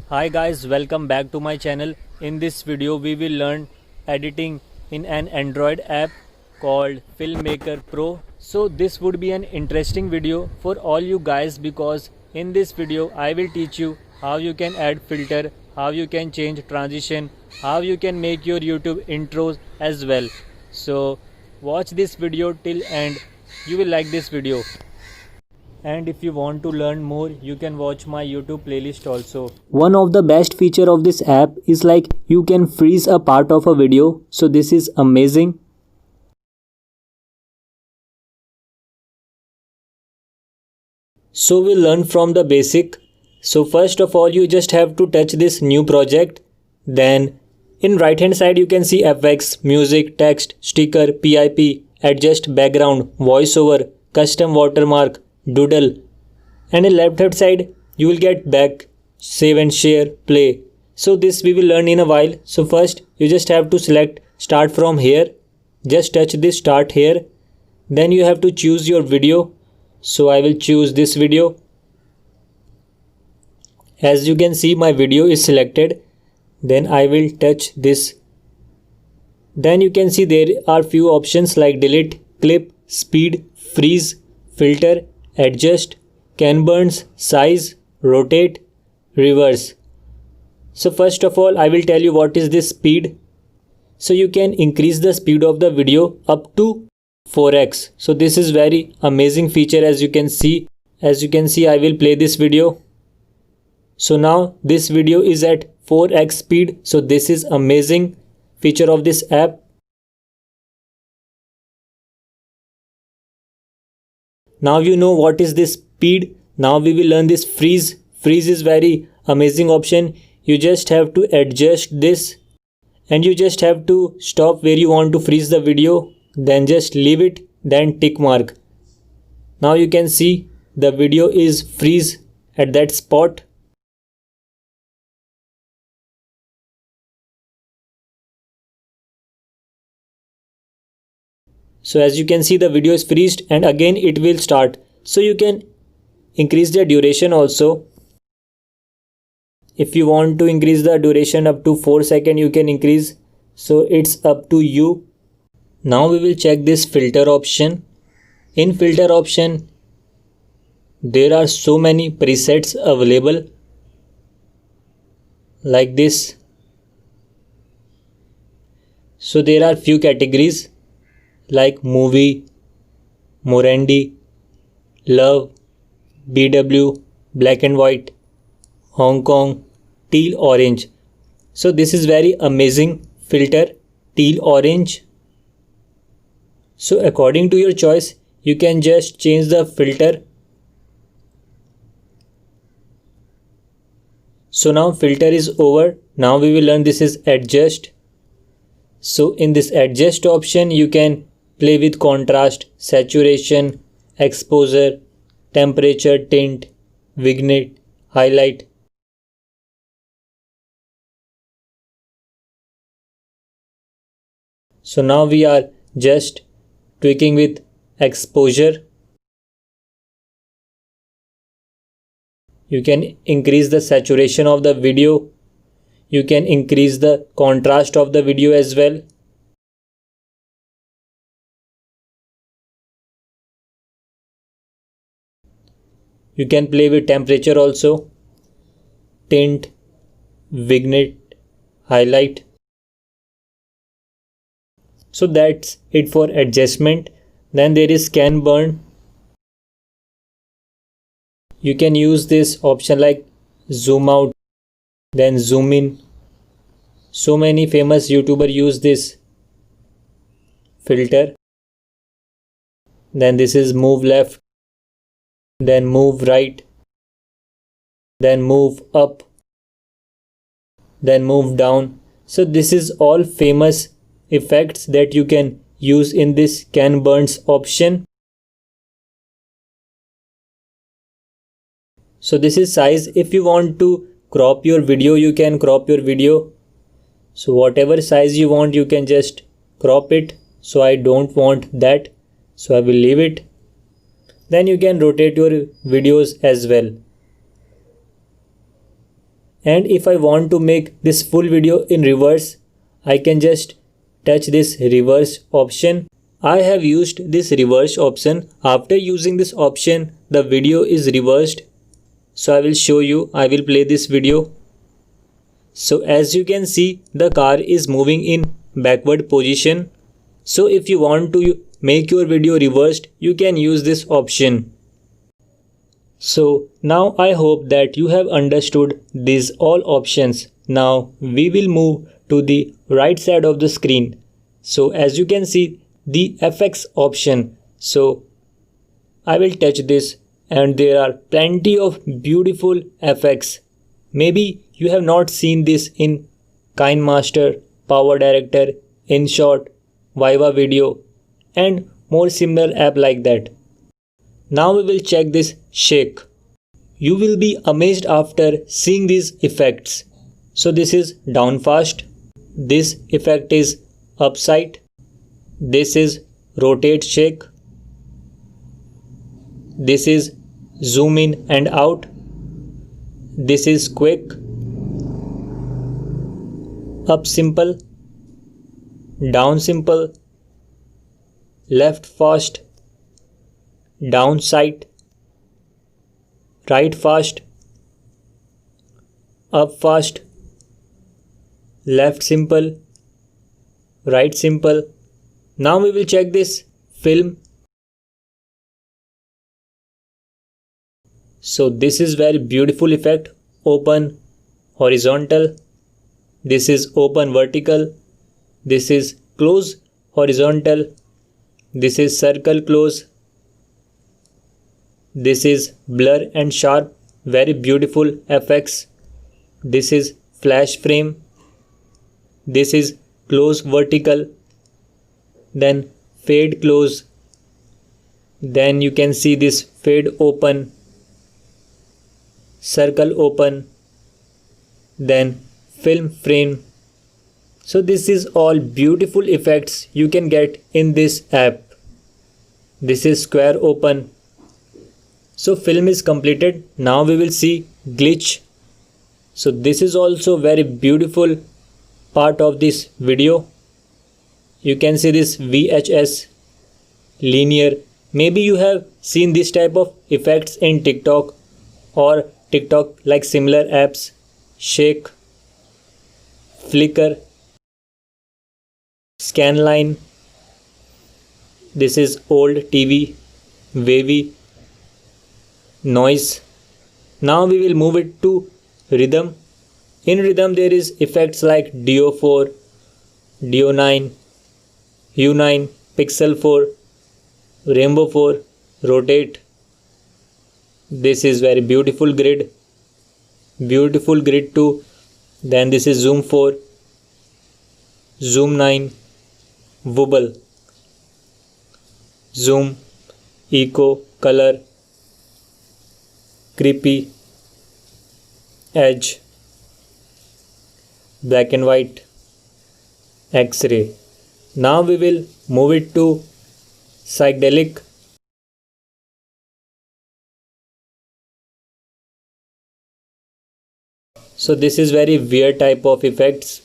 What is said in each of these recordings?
Hi guys, welcome back to my channel. In this video we will learn editing in an Android app called Filmmaker Pro. So this would be an interesting video for all you guys because in this video I will teach you how you can add filter, how you can change transition, how you can make your YouTube intros as well. So watch this video till end. You will like this video. And if you want to learn more, you can watch my YouTube playlist also. One of the best feature of this app is like you can freeze a part of a video. So this is amazing. So we'll learn from the basic. So first of all, you just have to touch this new project. Then in right hand side, you can see FX, music, text, sticker, PIP, adjust background, voiceover, custom watermark, doodle, and in left hand side you will get back, save and share, play. So this we will learn in a while. So first you just have to select start from here, just touch this start here, then you have to choose your video. So I will choose this video. As you can see my video is selected, then I will touch this. Then you can see there are few options like delete, clip, speed, freeze, filter, adjust, Ken-Burns, size, rotate, reverse. So first of all I will tell you what is this speed. So you can increase the speed of the video up to 4x. So this is very amazing feature. As you can see I will play this video. So now this video is at 4x speed. So this is amazing feature of this app. Now you know what is this speed. Now we will learn this freeze. Freeze is very amazing option. You just have to adjust this and you just have to stop where you want to freeze the video, then just leave it, then tick mark. Now you can see the video is freeze at that spot. So as you can see the video is freezed and again it will start. So you can increase the duration also. If you want to increase the duration up to 4 seconds you can increase. So it's up to you. Now we will check this filter option. In filter option there are so many presets available like this. So there are few categories like movie, Morendi, love, BW, black and white, Hong Kong, teal orange. So this is very amazing filter, teal orange. So according to your choice you can just change the filter. So now filter is over. Now we will learn this is adjust. So in this adjust option you can play with contrast, saturation, exposure, temperature, tint, vignette, highlight. So now we are just tweaking with exposure. You can increase the saturation of the video. You can increase the contrast of the video as well. You can play with temperature also, tint, vignette, highlight. So that's it for adjustment. Then there is Ken-Burn. You can use this option like zoom out, then zoom in. So many famous YouTubers use this filter. Then this is move left, then move right, then move up, then move down. So this is all famous effects that you can use in this Ken-Burns option. So this is size. If you want to crop your video you can crop your video. So whatever size you want you can just crop it. So I don't want that, so I will leave it. Then you can rotate your videos as well. And if I want to make this full video in reverse, I can just touch this reverse option. I have used this reverse option. After using this option, the video is reversed. So I will show you. I will play this video. So as you can see, the car is moving in backward position. So if you want to make your video reversed, you can use this option. So now I hope that you have understood these all options. Now we will move to the right side of the screen. So as you can see the FX option. So I will touch this and there are plenty of beautiful FX. Maybe you have not seen this in KineMaster, Power Director, InShot, Viva Video and more similar app like that. Now we will check this shake. You will be amazed after seeing these effects. So this is down fast. This effect is upside. This is rotate shake. This is zoom in and out. This is quick. Up simple. Down simple. Left fast. Down side, right fast, up fast, left simple, right simple. Now we will check this film. So this is very beautiful effect. Open horizontal. This is open vertical. This is close horizontal. This is circle close. This is blur and sharp, very beautiful FX. This is flash frame. This is close vertical. Then fade close. Then you can see this fade open, circle open, then film frame. So this is all beautiful effects you can get in this app. This is square open. So film is completed. Now we will see glitch. So this is also very beautiful part of this video. You can see this VHS linear. Maybe you have seen this type of effects in TikTok or TikTok like similar apps. Shake, flicker, scanline. This is old TV, wavy, noise. Now we will move it to rhythm. In rhythm there is effects like DO4, DO9, U9, Pixel 4, Rainbow 4, rotate. This is very beautiful grid. Beautiful grid 2. Then this is zoom 4, zoom 9, wobble, zoom, echo, color, creepy, edge, black and white, X-ray. Now we will move it to psychedelic. So this is very weird type of effects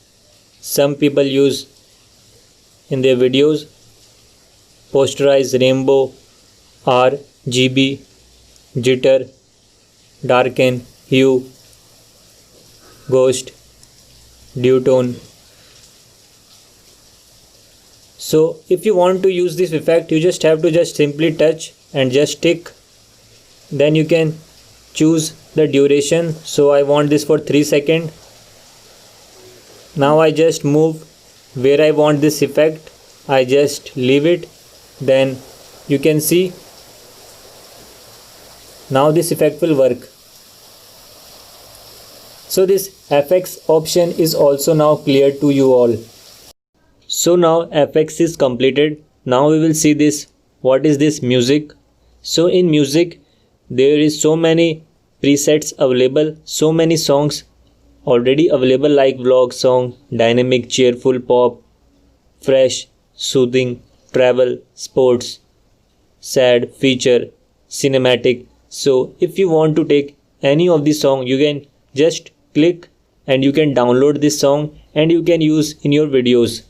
some people use in their videos. Posterize, rainbow, RGB, jitter, darken, hue, ghost, duotone. So if you want to use this effect, you just have to just simply touch and just tick. Then you can choose the duration. So I want this for 3 seconds. Now I just move where I want this effect. I just leave it. Then you can see now this effect will work. So this FX option is also now clear to you all. So now FX is completed. Now we will see this. What is this music? So in music there is so many presets available, so many songs already available like vlog song, dynamic, cheerful, pop, fresh, soothing, travel, sports, sad, feature, cinematic. So if you want to take any of the song, you can just click and you can download this song and you can use in your videos.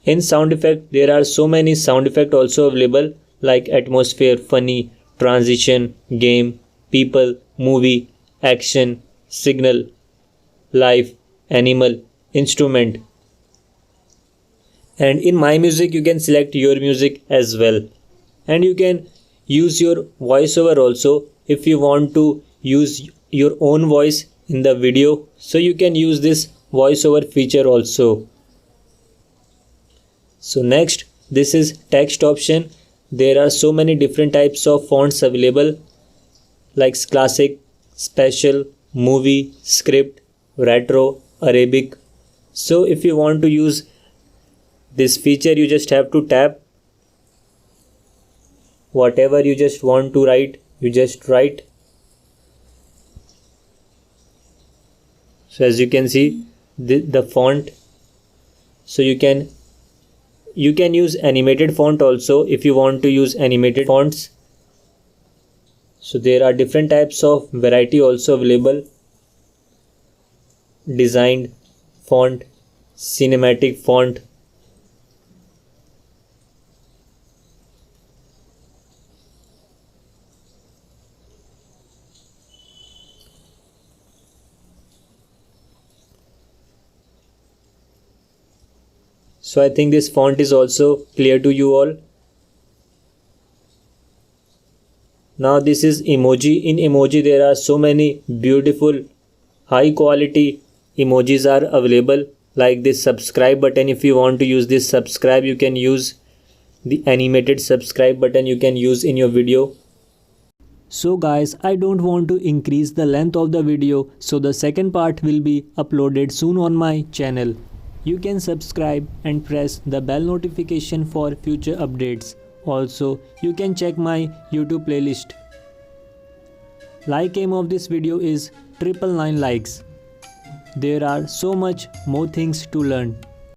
In sound effect, there are so many sound effects also available like atmosphere, funny, transition, game, people, movie, action, signal, life, animal, instrument. And in my music you can select your music as well. And you can use your voiceover also if you want to use your own voice in the video. So you can use this voiceover feature also. So next, this is text option. There are so many different types of fonts available like classic, special, movie, script, retro, Arabic. So if you want to use this feature, you just have to tap whatever you just want to write, you just write. So as you can see the font, so you can use animated font also if you want to use animated fonts. So there are different types of variety also available: designed font, cinematic font. So I think this font is also clear to you all. Now this is emoji. In emoji there are so many beautiful high quality emojis are available like this subscribe button. If you want to use this subscribe, you can use the animated subscribe button, you can use in your video. So guys, I don't want to increase the length of the video, so the second part will be uploaded soon on my channel. You can subscribe and press the bell notification for future updates. Also, you can check my YouTube playlist. Like aim of this video is 999 likes. There are so much more things to learn.